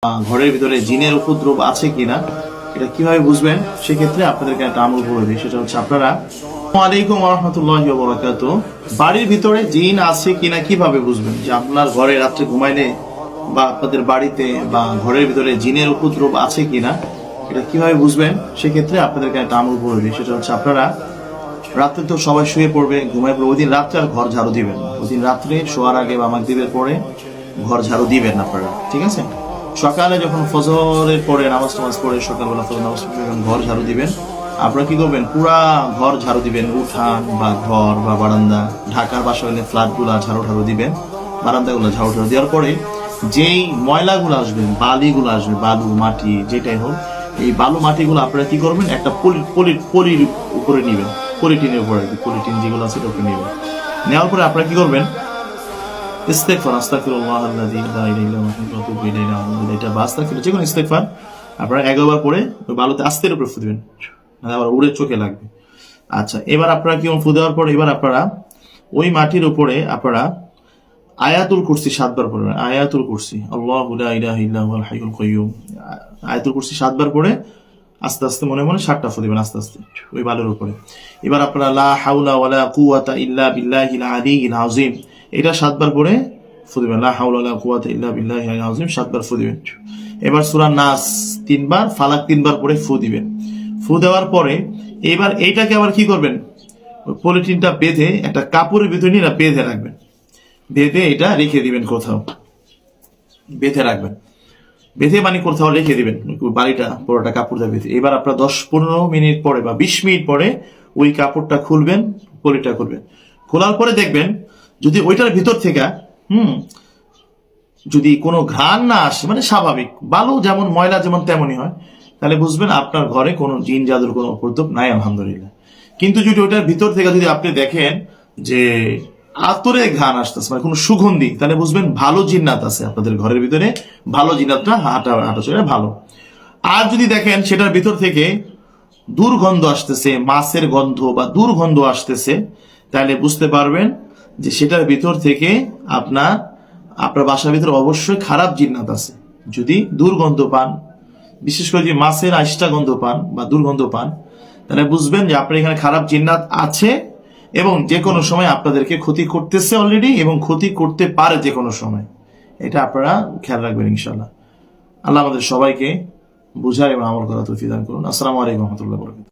ঘরের ভিতরে জিনের উপদ্রব আছে কিনা এটা কিভাবে বুঝবেন, সেক্ষেত্রে আপনাদেরকে একটা আমল বলে দিই। সেটা হচ্ছে আপনারা ওয়ালাইকুম রাহমাতুল্লাহি ওয়া বারাকাতুহু, বাড়ির ভিতরে জিন আছে কিনা কিভাবে বুঝবেন? যে আপনার ঘরে রাত্রে ঘুমাইলে বা আপনাদের বাড়িতে বা ঘরের ভিতরে জিনের উপদ্রব আছে কিনা এটা কিভাবে বুঝবেন, সেক্ষেত্রে আপনাদেরকে একটা আমল বলে দিই। সেটা হচ্ছে আপনারা রাত্রে তো সবাই শুয়ে পড়বে, ঘুমায় পড়বে, ওই দিন রাত্রে আর ঘর ঝাড়ু দিবেন না। ওই দিন রাত্রে শোয়ার আগে বা মাগরিবের পরে ঘর ঝাড়ু দিবেন আপনারা, ঠিক আছে? সকালে যখন ফজরের পরে নামাজ পড়ে সকালবেলা ফজর নামাজ পড়ে যখন ঘর ঝাড়ু দিবেন, আপনারা কি করবেন? পুরা ঘর ঝাড়ু দিবেন, উঠান বা ঘর বা বারান্দা, ঢাকার বাসা হলে ফ্ল্যাটগুলা ঝাড়ু দিবেন, বারান্দাগুলো ঝাড়ু দেওয়ার পরে যেই ময়লাগুলো আসবে, বালিগুলো আসবে, বালু মাটি যেটাই হোক, এই বালু মাটিগুলো আপনারা কি করবেন? একটা পলির উপরে নিবেন, পলিটিনের উপরে, পলিটিন যেগুলো আছে ওটা নেবেন। নেওয়ার পরে আপনারা কি করবেন? ইস্তেগফার, আস্তাগফিরুল্লাহাল্লাযী লা ইলাহা ইল্লা হুয়া ওয়া আতুবু ইলাইহি, এটা বা আস্তাগফিরুল্লাহ, যে কোনো ইস্তেগফার আপনারা 11 বার পরে ওই বালুতে আস্তে করে ফু দিবেন, আবার উড়ে চোখে লাগবে। আচ্ছা, এবার আপনারা কি ফু দেওয়ার পরে এবার আপনারা ওই মাটির উপরে আপনারা আয়াতুল কুরসি 7 বার পড়বেন। আয়াতুল কুরসি, আল্লাহু লা ইলাহা ইল্লা হুয়াল হাইয়ুল কাইয়্যুম, আয়াতুল কুরসি 7 বার পড়ে আস্তে আস্তে মনে মনে 7টা ফু দিবেন আস্তে আস্তে ওই বালুর উপরে। এবার আপনারা লা হাওলা ওয়ালা কুওয়াতা ইল্লা বিল্লাহিল আলিয়্যিল আযীম, এটা 7 বার পরে ফু দিবেন। লা হাওলা ওয়ালা কুওয়াতা ইল্লা বিল্লাহিল আযীম 7 বার ফু দিবেন। এবার সূরা নাস 3 বার, ফালাক 3 বার পরে ফু দিবেন। ফু দেওয়ার পরে এবার এইটাকে আবার কি করবেন? পলিথিনটা বেঁধে একটা কাপড়ের ভিতরে নিয়ে বেঁধে রাখবেন, বেঁধে এটা রেখে দিবেন কোথাও, বেঁধে রাখবেন, বেঁধে মানে কোথাও রেখে দিবেন বাড়িটা পুরোটা কাপড় দিয়ে বেঁধে। এবার আপনার 10-15 মিনিট পরে বা 20 মিনিট পরে ওই কাপড়টা খুলবেন, পলিটা খুলবেন। খোলার পরে দেখবেন যদি ওইটার ভিতর থেকে যদি কোনো ঘ্রাণ না আসে, মানে স্বাভাবিক বালু যেমন ময়লা যেমন তেমনই হয়, তাহলে বুঝবেন আপনার ঘরে কোনো জিন জাদুর কোনো উপদ্রব নাই, আলহামদুলিল্লাহ। কিন্তু যদি ওইটার ভিতর থেকে যদি আপনি দেখেন যে আতরে ঘ্রাণ আসতেছে, মানে কোনো সুগন্ধি, তাহলে বুঝবেন ভালো জিন্নাত আছে আপনাদের ঘরের ভিতরে, ভালো জিন্নাতটা হাঁটাচলা ভালো। আর যদি দেখেন সেটার ভিতর থেকে দুর্গন্ধ আসতেছে, মাছের গন্ধ বা দুর্গন্ধ আসতেছে, তাহলে বুঝতে পারবেন যে সেটার ভিতর থেকে আপনার বাসার ভিতরে অবশ্যই খারাপ জিন্নাত আছে। যদি দুর্গন্ধ পান, বিশেষ করে যদি মাছের আইসটা গন্ধ পান বা দুর্গন্ধ পান, তাহলে বুঝবেন যে আপনার এখানে খারাপ জিন্নাত আছে এবং যে কোনো সময় আপনাদেরকে ক্ষতি করতেছে অলরেডি, এবং ক্ষতি করতে পারে যে কোনো সময়। এটা আপনারা খেয়াল রাখবেন ইনশাআল্লাহ। আল্লাহ আমাদের সবাইকে বুঝার এবং আমল করা তৌফিক দান করুন। আসসালামু আলাইকুম ওয়া রাহমাতুল্লাহি ওয়া বারাকাতুহু।